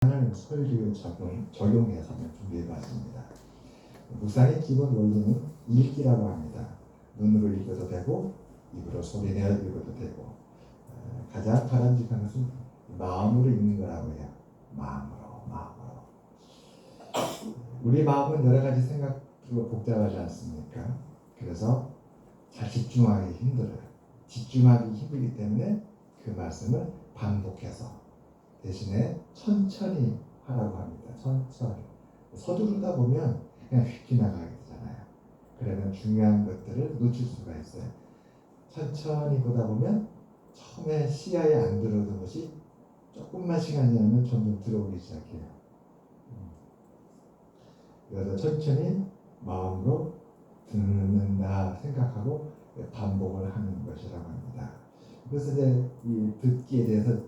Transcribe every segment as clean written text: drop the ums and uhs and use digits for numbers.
하나님 설교 적용해서 준비해봤습니다. 묵상의 기본 원리는 읽기라고 합니다. 눈으로 읽어도 되고 입으로 소리내어 읽어도 되고 가장 바람직한 것은 마음으로 읽는 거라고 해요. 마음으로. 우리 마음은 여러 가지 생각으로 복잡하지 않습니까? 그래서 잘 집중하기 힘들어요. 집중하기 힘들기 때문에 그 말씀을 반복해서 대신에 천천히 하라고 합니다. 천천히. 서두르다 보면 그냥 휙 지나가게 되잖아요. 그러면 중요한 것들을 놓칠 수가 있어요. 천천히 보다 보면 처음에 시야에 안 들어오던 것이 조금만 시간이 지나면 점점 들어오기 시작해요. 그래서 천천히 마음으로 듣는다 생각하고 반복을 하는 것이라고 합니다. 그래서 이제 이 듣기에 대해서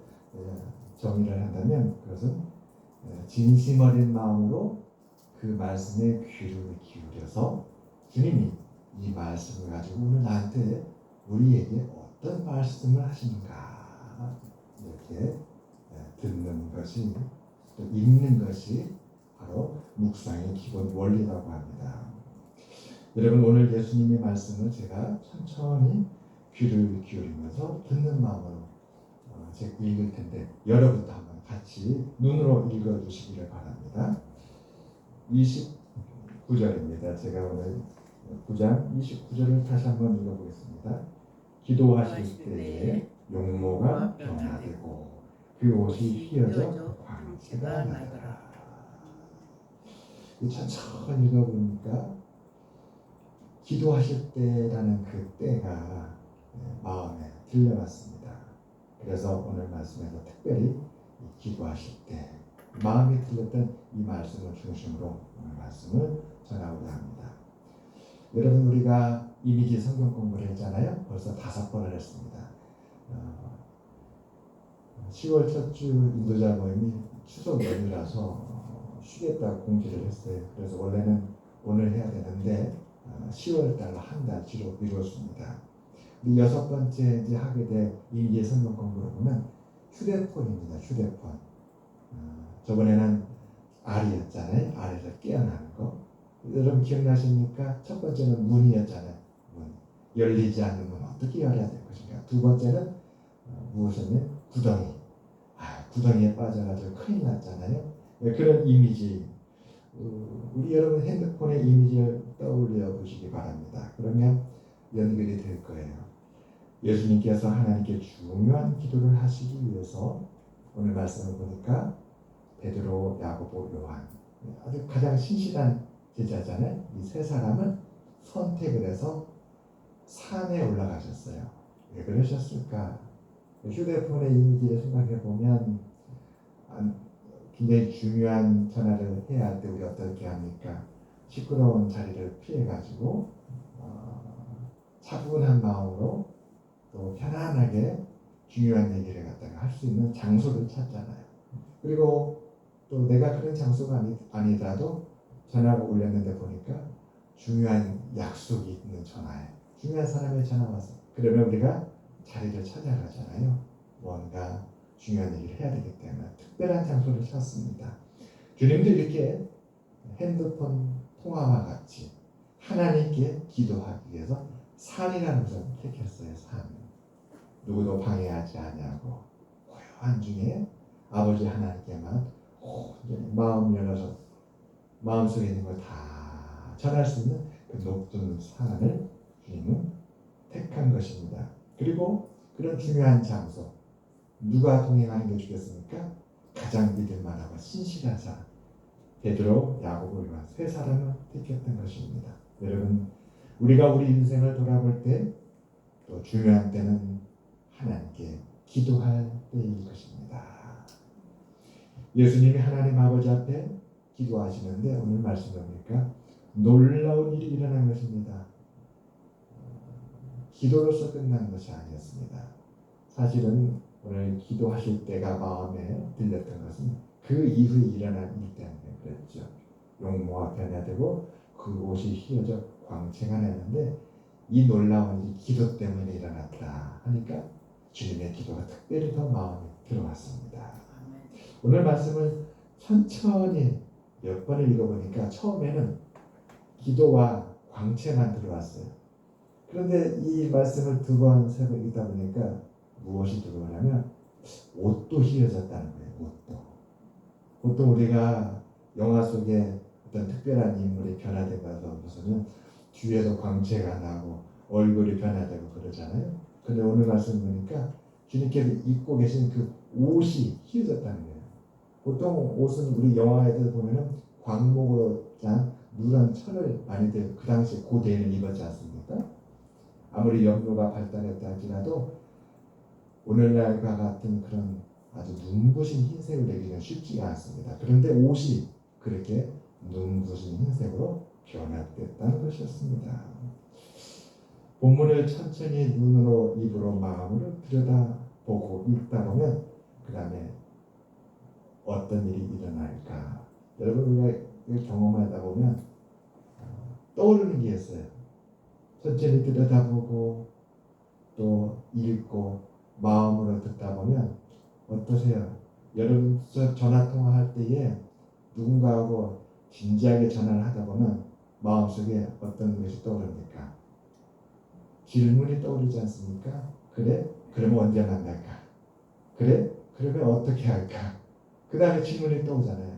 정의를 한다면 그것은 진심 어린 마음으로 그 말씀에 귀를 기울여서 주님이 이 말씀을 가지고 오늘 나한테 우리에게 어떤 말씀을 하시는가 이렇게 듣는 것이 또 읽는 것이 바로 묵상의 기본 원리라고 합니다. 여러분 오늘 예수님의 말씀을 제가 천천히 귀를 기울이면서 듣는 마음으로 제가 읽을 텐데 여러분도 한번 같이 눈으로 읽어주시기를 바랍니다. 29절입니다. 제가 오늘 9장 29절을 다시 한번 읽어보겠습니다. 기도하실 때에 용모가 변화되고 그 옷이 휘어져 광채가 나더라. 천천히 읽어보니까 기도하실 때라는 그 때가 마음에 들려왔습니다. 그래서 오늘 말씀에서 특별히 기도하실 때 마음에 들렸던 이 말씀을 중심으로 오늘 말씀을 전하고자 합니다. 여러분 우리가 이미지 성경 공부를 했잖아요. 벌써 5번을 했습니다. 10월 첫 주 인도자 모임이 추석 연휴라서 쉬겠다고 공지를 했어요. 그래서 원래는 오늘 해야 되는데 10월 달로 한 달 뒤로 미뤘습니다. 6번째 이제 하게 될 이미지 성경 공부를 보면 휴대폰입니다. 휴대폰. 저번에는 알이었잖아요. 알에서 깨어나는 거. 여러분 기억나십니까? 첫 번째는 문이었잖아요. 문. 열리지 않는 문 어떻게 열어야 될 것인가. 두 번째는 무엇이었냐면 구덩이. 구덩이에 빠져가지고 큰일 났잖아요. 그런 이미지. 우리 여러분 핸드폰의 이미지를 떠올려 보시기 바랍니다. 그러면 연결이 될 거예요. 예수님께서 하나님께 중요한 기도를 하시기 위해서 오늘 말씀을 보니까 베드로, 야고보, 요한 아주 가장 신실한 제자잖아요. 이 세 사람은 선택을 해서 산에 올라가셨어요. 왜 그러셨을까? 휴대폰의 이미지를 생각해 보면 굉장히 중요한 전화를 해야 할 때 우리 어떻게 합니까? 시끄러운 자리를 피해가지고 차분한 마음으로 또 편안하게 중요한 얘기를 갖다가 할 수 있는 장소를 찾잖아요. 그리고 또 내가 그런 장소가 아니더라도 전화가 울렸는데 보니까 중요한 약속이 있는 전화에 중요한 사람의 전화 와서 그러면 우리가 자리를 찾아가잖아요. 뭔가 중요한 얘기를 해야 되기 때문에 특별한 장소를 찾습니다. 주님도 이렇게 핸드폰 통화와 같이 하나님께 기도하기 위해서 산이라는 것을 택했어요. 산. 누구도 방해하지 않냐고 고요한 중에 아버지 하나님께만 마음 열어서 마음속에 있는 걸 다 전할 수 있는 그 높은 산을 주님은 택한 것입니다. 그리고 그런 중요한 장소 누가 동행하는 게 좋겠습니까? 가장 믿을만하고 신실한 사람 베드로, 야고보, 요한 세 사람을 택했던 것입니다. 여러분 우리가 우리 인생을 돌아볼 때 또 중요한 때는 하나님께 기도할 때일 것입니다. 예수님이 하나님 아버지 앞에 기도하시는데 오늘 말씀해 보니까 놀라운 일이 일어난 것입니다. 기도로서 끝난 것이 아니었습니다. 사실은 오늘 기도하실 때가 마음에 들렸던 것은 그 이후에 일어난 일 때문에 그랬죠. 용모가 변화되고 그 옷이 휘어져 광채가 나는데 이 놀라운 일이 기도 때문에 일어났다 하니까 주님의 기도가 특별히 더 마음에 들어왔습니다. 오늘 말씀을 천천히 몇 번을 읽어보니까 처음에는 기도와 광채만 들어왔어요. 그런데 이 말씀을 두 번, 세 번 읽다 보니까 무엇이 들어오냐면 옷도 휘어졌다는 거예요. 옷도. 보통 우리가 영화 속에 어떤 특별한 인물이 변화된 것을 보서는 뒤에도 광채가 나고 얼굴이 변화되고 그러잖아요. 근데 오늘 말씀 보니까 주님께서 입고 계신 그 옷이 휘어졌다는 거예요. 보통 옷은 우리 영화에서 보면은 광목으로 짠 누런 천을 많이들 그 당시에 고대에는 입었지 않습니까? 아무리 연료가 발달했다 할지라도 오늘날과 같은 그런 아주 눈부신 흰색을 내기는 쉽지가 않습니다. 그런데 옷이 그렇게 눈부신 흰색으로 변화됐다는 것이었습니다. 본문을 천천히 눈으로, 입으로, 마음으로 들여다보고 읽다 보면 그 다음에 어떤 일이 일어날까? 여러분 우리가 경험하다 보면 떠오르는 게 있어요. 천천히 들여다보고 또 읽고 마음으로 듣다 보면 어떠세요? 여러분 전화통화할 때에 누군가하고 진지하게 전화를 하다 보면 마음속에 어떤 것이 떠오릅니까? 질문이 떠오르지 않습니까? 그래? 그러면 언제 만날까? 그래? 그러면 어떻게 할까? 그 다음에 질문이 떠오르잖아요.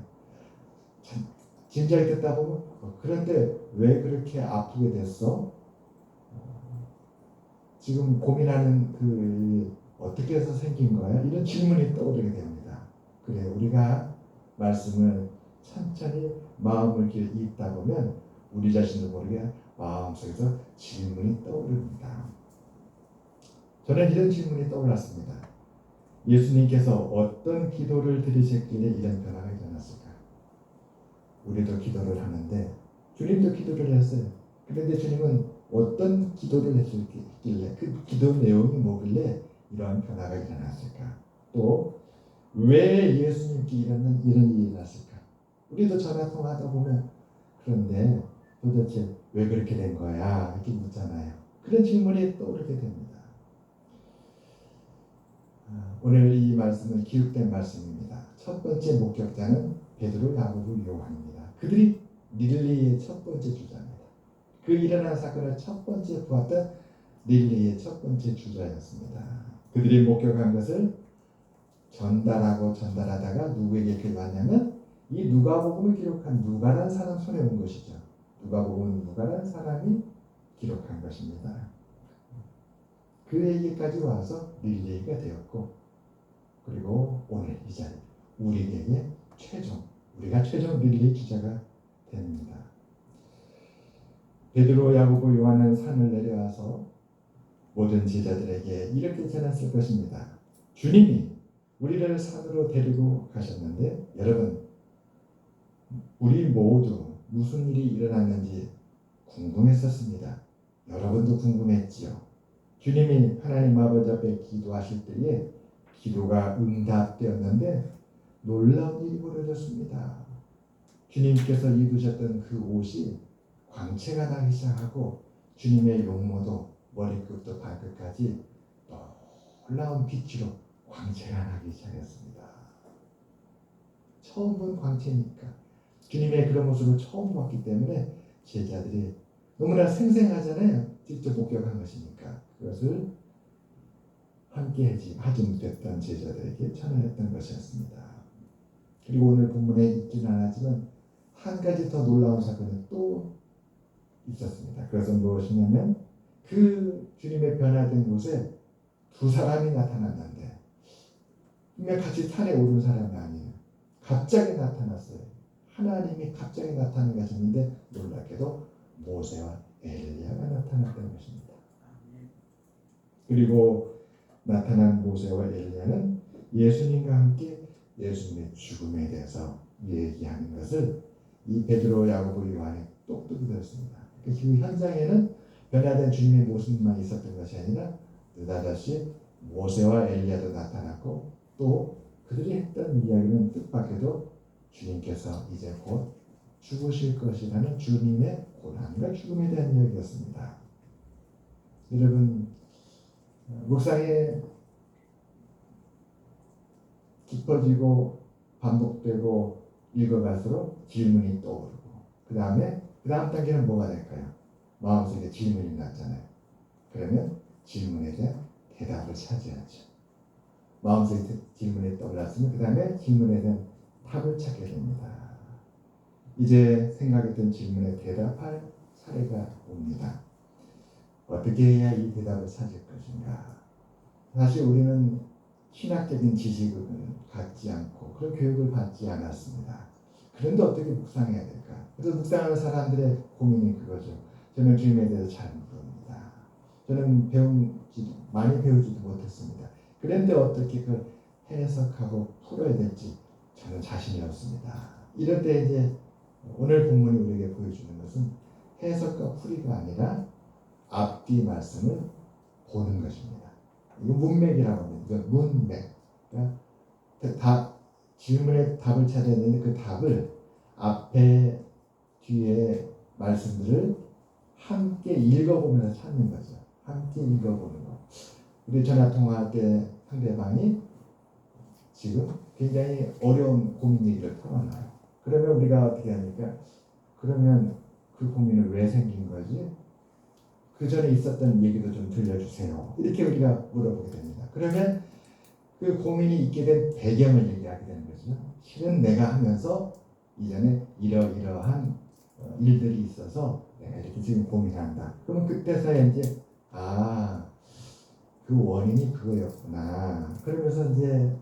진지하게 듣다 보면 그런데 왜 그렇게 아프게 됐어? 지금 고민하는 그 어떻게 해서 생긴 거야? 이런 질문이 떠오르게 됩니다. 그래 우리가 말씀을 천천히 마음을 읽다 보면 우리 자신도 모르게 마음속에서 질문이 떠오릅니다. 저는 이런 질문이 떠올랐습니다. 예수님께서 어떤 기도를 드리셨길래 이런 변화가 일어났을까? 우리도 기도를 하는데 주님도 기도를 했어요. 그런데 주님은 어떤 기도를 했길래 그 기도 내용이 뭐길래 이러한 변화가 일어났을까? 또 왜 예수님께 이런 일이 일어났을까? 우리도 전화 통화하다 보면 그런데 도대체 왜 그렇게 된 거야? 이렇게 묻잖아요. 그런 질문이 떠오르게 됩니다. 오늘 이 말씀은 기록된 말씀입니다. 첫 번째 목격자는 베드로, 야고보, 요한입니다. 그들이 릴리의 첫 번째 주자입니다. 그 일어난 사건을 첫 번째 보았던 릴리의 첫 번째 주자였습니다. 그들이 목격한 것을 전달하다가 누구에게 그게 왔냐면 이 누가복음을 기록한 누가라는 사람 손에 온 것이죠. 누가복음은 누가라는 사람이 기록한 것입니다. 그에게까지 와서 릴리가 되었고 그리고 오늘 이 자리 우리에게 우리가 최종 릴리 주자가 됩니다. 베드로, 야고보, 요한은 산을 내려와서 모든 제자들에게 이렇게 전했을 것입니다. 주님이 우리를 산으로 데리고 가셨는데 여러분 우리 모두 무슨 일이 일어났는지 궁금했었습니다. 여러분도 궁금했지요. 주님이 하나님 아버지 앞에 기도하실 때에 기도가 응답되었는데 놀라운 일이 벌어졌습니다. 주님께서 입으셨던 그 옷이 광채가 나기 시작하고 주님의 용모도 머리끝부터 발끝까지 놀라운 빛으로 광채가 나기 시작했습니다. 처음 본 광채니까 주님의 그런 모습을 처음 봤기 때문에 제자들이 너무나 생생하잖아요. 직접 목격한 것이니까 그것을 함께 하지 못했던 제자들에게 전하였던 것이었습니다. 그리고 오늘 본문에 있지는 않았지만 한 가지 더 놀라운 사건이 또 있었습니다. 그것은 무엇이냐면 그 주님의 변화된 곳에 두 사람이 나타났는데 분명 같이 산에 오른 사람이 아니에요. 갑자기 나타났어요. 하나님이 갑자기 나타나게 하셨는데 놀랍게도 모세와 엘리야가 나타났던 것입니다. 그리고 나타난 모세와 엘리야는 예수님과 함께 예수님의 죽음에 대해서 얘기하는 것을 이 베드로, 야고보, 요한이 똑똑히 들었습니다. 그 현장에는 변화된 주님의 모습만 있었던 것이 아니라 느닷없이 모세와 엘리야도 나타났고 또 그들이 했던 이야기는 뜻밖에도 주님께서 이제 곧 죽으실 것이라는 주님의 고난과 죽음에 대한 이야기였습니다. 여러분 묵상에 깊어지고 반복되고 읽어갈수록 질문이 떠오르고 그 다음에 그 다음 단계는 뭐가 될까요? 마음속에 질문이 났잖아요. 그러면 질문에 대한 대답을 찾아야죠. 마음속에 질문이 떠올랐으면 그 다음에 질문에 대한 답을 찾게 됩니다. 이제 생각했던 질문에 대답할 사례가 옵니다. 어떻게 해야 이 대답을 찾을 것인가? 사실 우리는 신학적인 지식을 갖지 않고 그런 교육을 받지 않았습니다. 그런데 어떻게 묵상해야 될까? 그래서 묵상하는 사람들의 고민이 그거죠. 저는 주님에 대해서 잘 모릅니다. 저는 많이 배우지도 못했습니다. 그런데 어떻게 그걸 해석하고 풀어야 될지 저는 자신이 없습니다. 이럴 때 이제 오늘 본문이 우리에게 보여주는 것은 해석과 풀이가 아니라 앞뒤 말씀을 보는 것입니다. 이거 문맥이라고 합니다. 이거 문맥. 그러니까 질문에 답을 찾아야 되는데 그 답을 앞에 뒤에 말씀들을 함께 읽어보면서 찾는 거죠. 함께 읽어보는 거. 우리 전화 통화할 때 상대방이 지금 굉장히 어려운 고민 얘기를 털어놔요. 그러면 우리가 어떻게 합니까? 그러면 그 고민은 왜 생긴 거지? 그 전에 있었던 얘기도 좀 들려주세요. 이렇게 우리가 물어보게 됩니다. 그러면 그 고민이 있게 된 배경을 얘기하게 되는 거죠. 실은 내가 하면서 이전에 이러이러한 일들이 있어서 내가 이렇게 지금 고민한다. 그러면 그때서야 이제 그 원인이 그거였구나. 그러면서 이제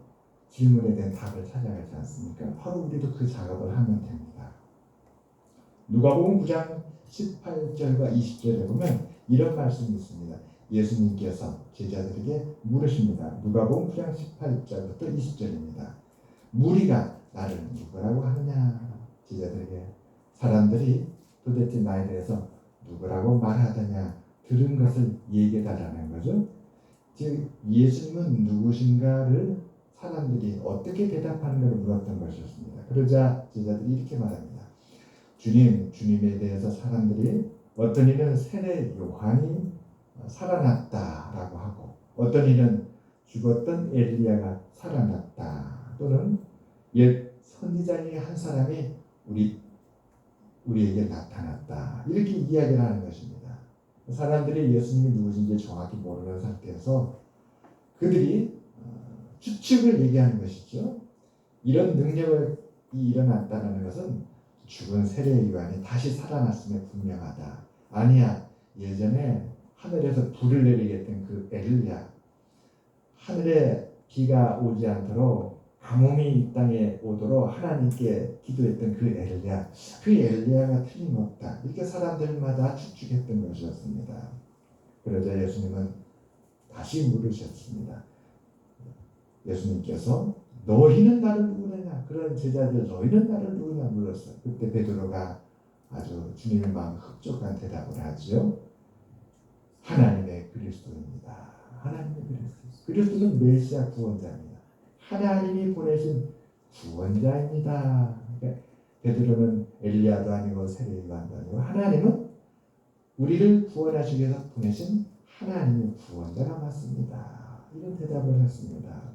질문에 대한 답을 찾아가지 않습니까? 바로 우리도 그 작업을 하면 됩니다. 누가복음 9장 18절과 20절에 보면 이런 말씀이 있습니다. 예수님께서 제자들에게 물으십니다. 누가복음 9장 18절부터 20절입니다. 무리가 나를 누구라고 하느냐? 제자들에게 사람들이 도대체 나에 대해서 누구라고 말하더냐? 들은 것을 얘기해달라는 거죠. 즉 예수님은 누구신가를 사람들이 어떻게 대답하는가를 물었던 것이었습니다. 그러자 제자들이 이렇게 말합니다. 주님에 대해서 사람들이 어떤 이는 세례 요한이 살아났다라고 하고 어떤 이는 죽었던 엘리야가 살아났다 또는 옛 선지자 중에 한 사람이 우리에게 나타났다 이렇게 이야기를 하는 것입니다. 사람들이 예수님이 누구신지 정확히 모르는 상태에서 그들이 추측을 얘기하는 것이죠. 이런 능력이 일어났다는 것은 죽은 세례 요한이 다시 살아났음에 분명하다. 아니야. 예전에 하늘에서 불을 내리게 했던 그 엘리야, 하늘에 비가 오지 않도록 가뭄이 이 땅에 오도록 하나님께 기도했던 그 엘리야가 틀림없다. 이렇게 사람들마다 추측했던 것이었습니다. 그러자 예수님은 다시 물으셨습니다. 예수님께서 너희는 나를 누구냐? 그런 제자들 너희는 나를 누구냐 물었어요. 그때 베드로가 아주 주님의 마음 흡족한 대답을 하죠. 하나님의 그리스도입니다. 하나님의 그리스도. 그리스도는 메시아 구원자입니다. 하나님이 보내신 구원자입니다. 그러니까 베드로는 엘리야도 아니고 세례 요한도 아니고 하나님은 우리를 구원하시기 위해서 보내신 하나님의 구원자가 맞습니다. 이런 대답을 했습니다.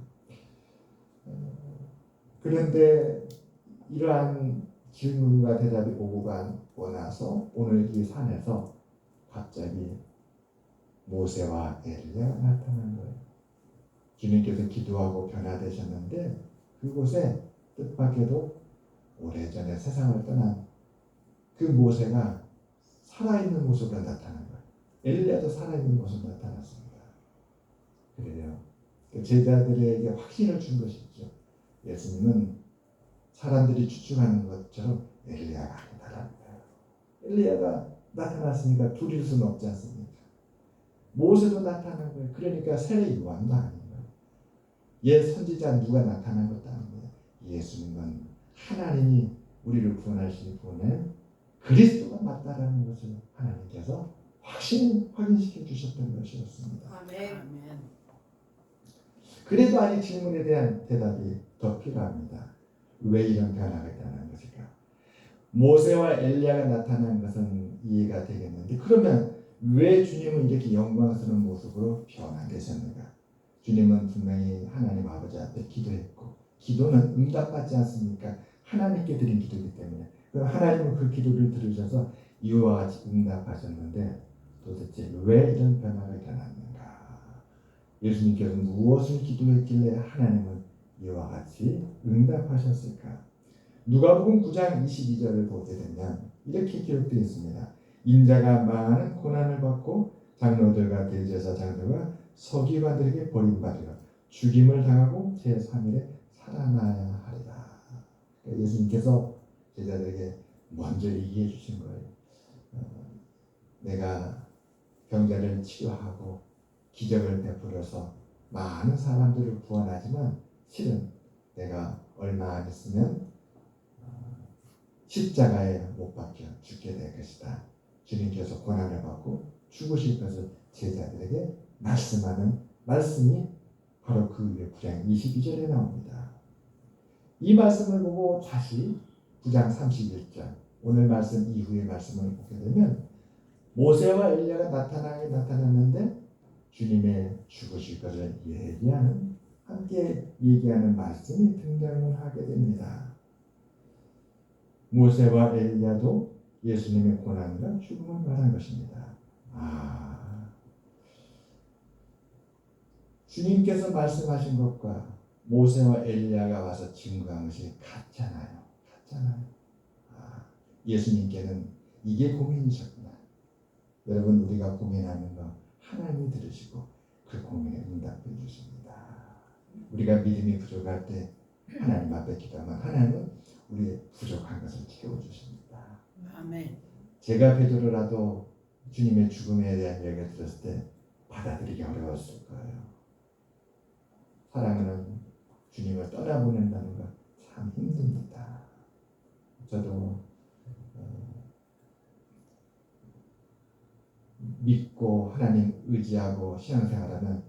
그런데 이러한 질문과 대답이 오고 나서 오늘 이 산에서 갑자기 모세와 엘리야가 나타난 거예요. 주님께서 기도하고 변화되셨는데 그곳에 뜻밖에도 오래전에 세상을 떠난 그 모세가 살아있는 모습으로 나타난 거예요. 엘리야도 살아있는 모습으로 나타났습니다. 그래요. 제자들에게 확신을 준 것이죠. 예수님은 사람들이 추측하는 것처럼 엘리야가 아니다라는 거예요. 엘리야가 나타났으니까 둘일 수는 없지 않습니까? 모세도 나타난 거예요. 그러니까 세례 요한도 아닌 거예요. 옛 선지자 누가 나타난 것도 아니고요. 예수님은 하나님이 우리를 구원하시니 보낸 그리스도가 맞다라는 것을 하나님께서 확인시켜 주셨던 것이었습니다. 아멘. 그래도 아직 질문에 대한 대답이 더 필요합니다. 왜 이런 변화가 일어나는 것일까? 모세와 엘리야가 나타난 것은 이해가 되겠는데 그러면 왜 주님은 이렇게 영광스러운 모습으로 변화되셨는가? 주님은 분명히 하나님 아버지 앞에 기도했고 기도는 응답받지 않습니까? 하나님께 드린 기도이기 때문에 그럼 하나님은 그 기도를 들으셔서 이와 같이 응답하셨는데 도대체 왜 이런 변화가 일어났는가? 예수님께서 무엇을 기도했길래 하나님은 이와 같이 응답하셨을까? 누가복음 9장 22절을 보게 되면 이렇게 기록되어 있습니다. 인자가 많은 고난을 받고 장로들과 대제사장들과 서기관들에게 버림받으려 죽임을 당하고 제3일에 살아나야 하리라. 예수님께서 제자들에게 먼저 얘기해 주신 거예요. 내가 병자를 치료하고 기적을 베풀어서 많은 사람들을 구원하지만 실은 내가 얼마 안 있으면 십자가에 못 박혀 죽게 될 것이다. 주님께서 고난을 받고 죽으실 것을 제자들에게 말씀하는 말씀이 바로 그 위에 9장 22절에 나옵니다. 이 말씀을 보고 다시 9장 31절 오늘 말씀 이후의 말씀을 보게 되면 모세와 엘리야가 나타났는데 주님의 죽으실 것을 얘기하는 함께 얘기하는 말씀이 등장을 하게 됩니다. 모세와 엘리야도 예수님의 고난과 죽음을 말한 것입니다. 주님께서 말씀하신 것과 모세와 엘리야가 와서 증거한 것이 같잖아요. 예수님께는 이게 고민이셨구나. 여러분 우리가 고민하는 거 하나님이 들으시고 그 고민에 응답해 주십니다. 우리가 믿음이 부족할 때 하나님 앞에 기도하면 하나님은 우리의 부족한 것을 채워주십니다. 아멘. 제가 베드로라도 주님의 죽음에 대한 이야기를 들었을 때 받아들이기 어려웠을 거예요. 사랑하는 주님을 떠나보낸다는 것 참 힘듭니다. 저도 믿고 하나님 의지하고 신앙생활하면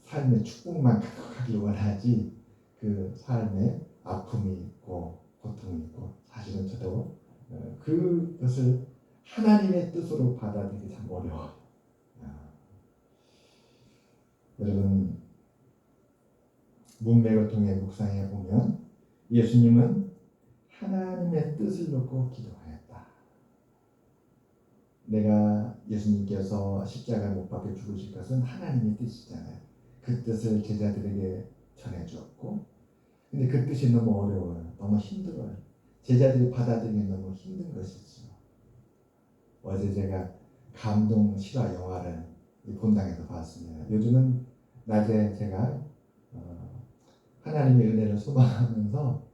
삶의 축복만 가득하길 원하지 그 삶에 아픔이 있고 고통이 있고 사실은 저도 그것을 하나님의 뜻으로 받아들이기 참 어려워요. 여러분 문맥을 통해 묵상해 보면 예수님은 하나님의 뜻을 놓고 기도하였다. 내가 예수님께서 십자가에 못 박혀 죽으실 것은 하나님의 뜻이잖아요. 그 뜻을 제자들에게 전해주었고 근데 그 뜻이 너무 어려워요. 너무 힘들어요. 제자들이 받아들이기 너무 힘든 것이죠. 어제 제가 감동 실화 영화를 본당에서 봤습니다. 요즘은 낮에 제가 하나님의 은혜를 소망하면서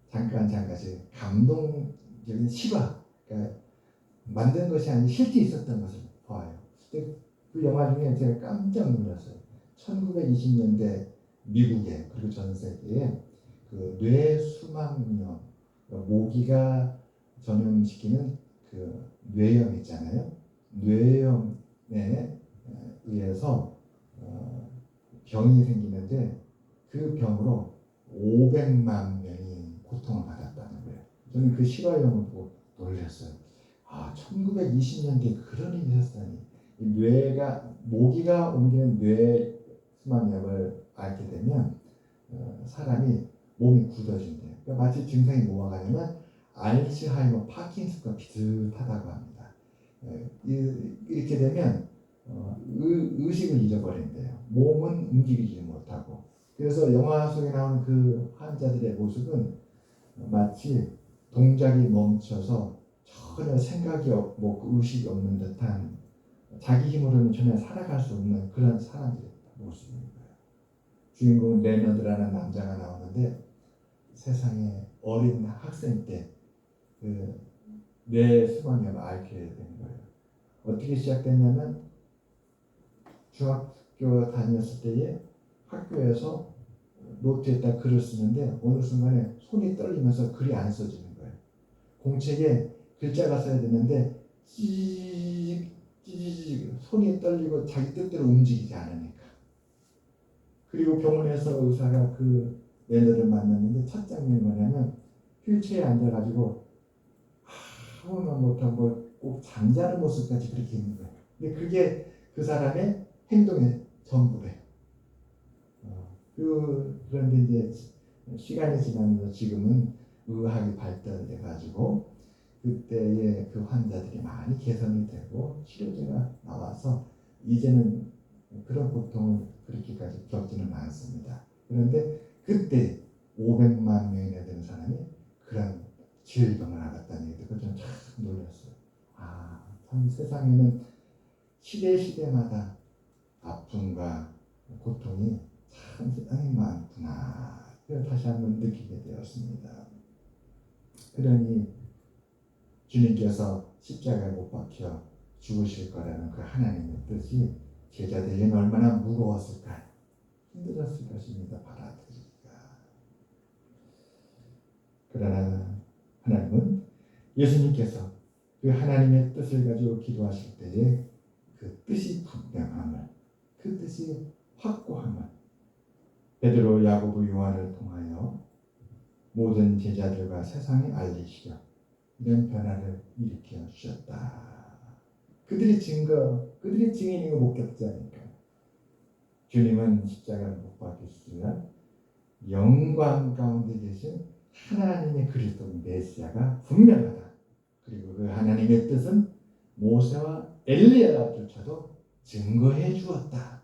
잠깐씩 감동적인 실화 그러니까 만든 것이 아닌 실제 있었던 것을 봐요. 그 영화 중에 제가 깜짝 놀랐어요. 1920년대 미국에 그리고 전 세계에 그 뇌수막염 모기가 전염시키는 그 뇌염 있잖아요. 뇌염에 의해서 병이 생기는데 그 병으로 500만 명이 고통을 받았다는 거예요. 저는 그 실화영을 보고 놀랐어요. 1920년대에 그런 일이 있었다니. 모기가 옮기는 뇌수막염을 앓게 되면 사람이 몸이 굳어진대요. 그러니까 마치 증상이 뭐가 가냐면 알츠하이머, 파킨슨과 비슷하다고 합니다. 이렇게 되면 의식을 잃어버린대요. 몸은 움직이지 못하고. 그래서 영화 속에 나오는 그 환자들의 모습은 마치 동작이 멈춰서 전혀 생각이 없고 의식이 없는 듯한 자기 힘으로는 전혀 살아갈 수 없는 그런 사람들의 모습인 거예요. 주인공 레너드라는 남자가 나오는데 세상에 어린 학생 때 그 뇌수막염을 앓게 된 거예요. 어떻게 시작됐냐면 중학교 다녔을 때에 학교에서 노트에다 글을 쓰는데 어느 순간에 손이 떨리면서 글이 안 써지는 거예요. 공책에 글자가 써야 되는데 찌직 손이 떨리고 자기 뜻대로 움직이지 않으니까. 그리고 병원에서 의사가 그 레너를 만났는데 첫 장면이 뭐냐면 휠체어에 앉아가지고 아무나 못하고 꼭 잠자는 모습까지 그렇게 있는 거예요. 근데 그게 그 사람의 행동의 전부래요. 그런데 이제 시간이 지나면서 지금은 의학이 발달돼 가지고 그때의 그 환자들이 많이 개선이 되고 치료제가 나와서 이제는 그런 고통을 그렇게까지 겪지는 않습니다. 그런데 그때 500만 명이나 되는 사람이 그런 질병을 앓았다는 얘기 듣고 저는 참 놀랐어요. 아, 참 세상에는 시대마다 아픔과 고통이 참 세상에 많구나. 그걸 다시 한번 느끼게 되었습니다. 그러니 주님께서 십자가에 못 박혀 죽으실 거라는 그 하나님의 뜻이 제자들에게는 얼마나 무거웠을까요? 힘들었을 것입니다. 받아들이기가. 그러나 하나님은 예수님께서 그 하나님의 뜻을 가지고 기도하실 때에 그 뜻이 분명함을, 그 뜻이 확고함을 베드로, 야고보, 요한을 통하여 모든 제자들과 세상에 알리시려 이런 변화를 일으켜 주셨다. 그들이 증인이고 목격자니까. 주님은 십자가를 못 박히시지만 영광 가운데 계신 하나님의 그리스도 메시아가 분명하다. 그리고 그 하나님의 뜻은 모세와 엘리야조차도 증거해 주었다.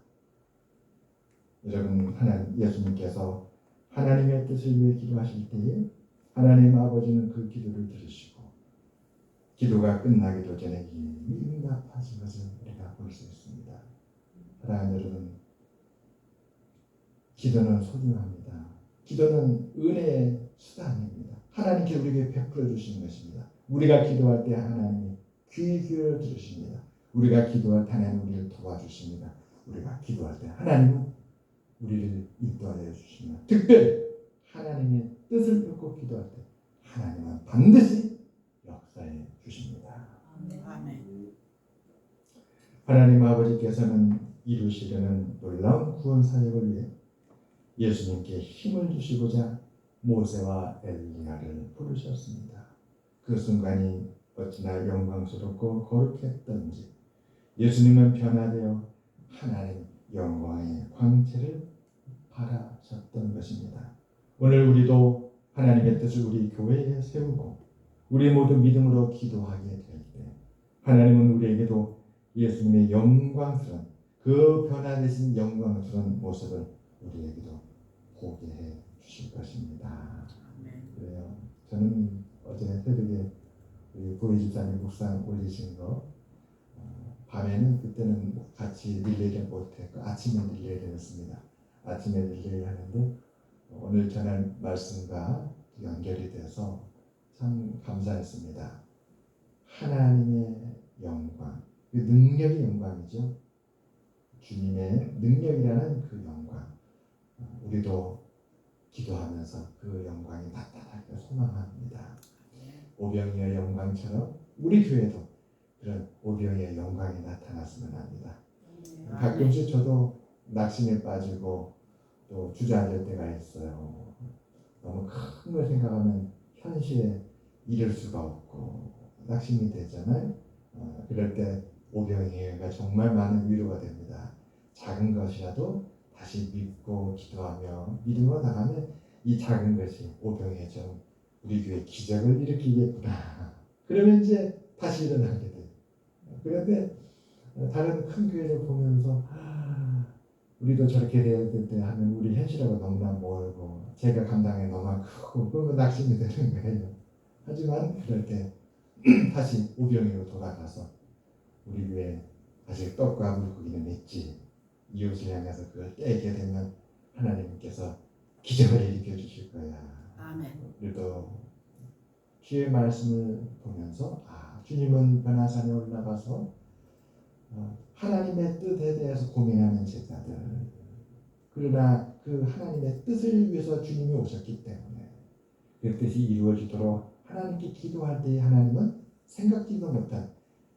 여러분, 예수님께서 하나님의 뜻을 위해 기도하실 때에 하나님 아버지는 그 기도를 들으시고 기도가 끝나기도 전에 이미 응답하신 것을 우리가 볼 수 있습니다. 사랑하는 여러분, 기도는 소중합니다. 기도는 은혜의 수단입니다. 하나님께 우리에게 베풀어 주시는 것입니다. 우리가 기도할 때 하나님이 귀 기울여 들으십니다. 우리가 기도할 때 하나님 우리를 도와주십니다. 우리가 기도할 때 하나님은 우리를 인도하여 주십니다. 특별히 하나님의 뜻을 쫓고 기도할 때 하나님은 반드시 역사해 주십니다. 아멘. 하나님 아버지께서는 이루시려는 놀라운 구원 사역을 위해 예수님께 힘을 주시고자 모세와 엘리야를 부르셨습니다. 그 순간이 어찌나 영광스럽고 거룩했던지 예수님은 변화되어 하나님 영광의 광채를 바라셨던 것입니다. 오늘 우리도 하나님의 뜻을 우리 교회에 세우고 우리 모두 믿음으로 기도하게 될 때 하나님은 우리에게도 예수님의 영광스러운 그 변화되신 영광스러운 모습을 우리에게도 보게 해 주실 것입니다. 그래요. 저는 어제 새벽에 우리 고희 집사님 묵상 올리신 거 밤에는 그때는 같이 릴레이를 못했고 아침에 릴레이를 했습니다. 아침에 릴레이 하는데 오늘 전할 말씀과 연결이 돼서 참 감사했습니다. 하나님의 영광, 그 능력의 영광이죠. 주님의 능력이라는 그 영광, 우리도 기도하면서 그 영광이 나타나기를 소망합니다. 오병이의 영광처럼 우리 교회도 그런 오병이의 영광이 나타났으면 합니다. 가끔씩 저도 낙심에 빠지고 또 주저앉을 때가 있어요. 너무 큰 걸 생각하면 현실에 이를 수가 없고 낙심이 되잖아요. 그럴 때 오병이어가 정말 많은 위로가 됩니다. 작은 것이라도 다시 믿고 기도하며 믿음으로 나가면 이 작은 것이 오병이어처럼 우리 교회 기적을 일으키겠구나. 그러면 이제 다시 일어나게 돼요. 그런데 다른 큰 교회를 보면서 우리도 저렇게 돼야 될 때 하면 우리 현실하고 너무나 멀고 제가 감당이 너무 크고 그러면 낙심이 되는 거예요. 하지만 그럴 때 다시 오병이로 돌아가서 우리 교회 아직 떡과 물고기는 있지. 이웃을 향해서 그걸 떼게 되면 하나님께서 기적을 일으켜 주실 거야. 아멘. 우리도 주의 말씀을 보면서 주님은 변화산에 올라가서 하나님의 뜻에 대해서 고민하는 제자들, 그러나 그 하나님의 뜻을 위해서 주님이 오셨기 때문에 그 뜻이 이루어지도록 하나님께 기도할 때 하나님은 생각지도 못한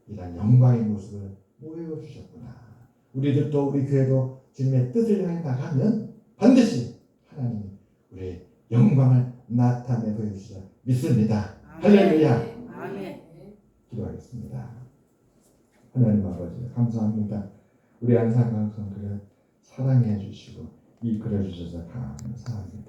이런 영광의 모습을 보여주셨구나. 우리들도 우리 교회도 주님의 뜻을 향해 나가면 반드시 하나님이 우리의 영광을 나타내 보여주시라 믿습니다. 할렐루야. 아멘. 기도하겠습니다. 하나님 아버지 감사합니다. 우리 안산강성교회 사랑해 주시고 이끌어 주셔서 감사합니다.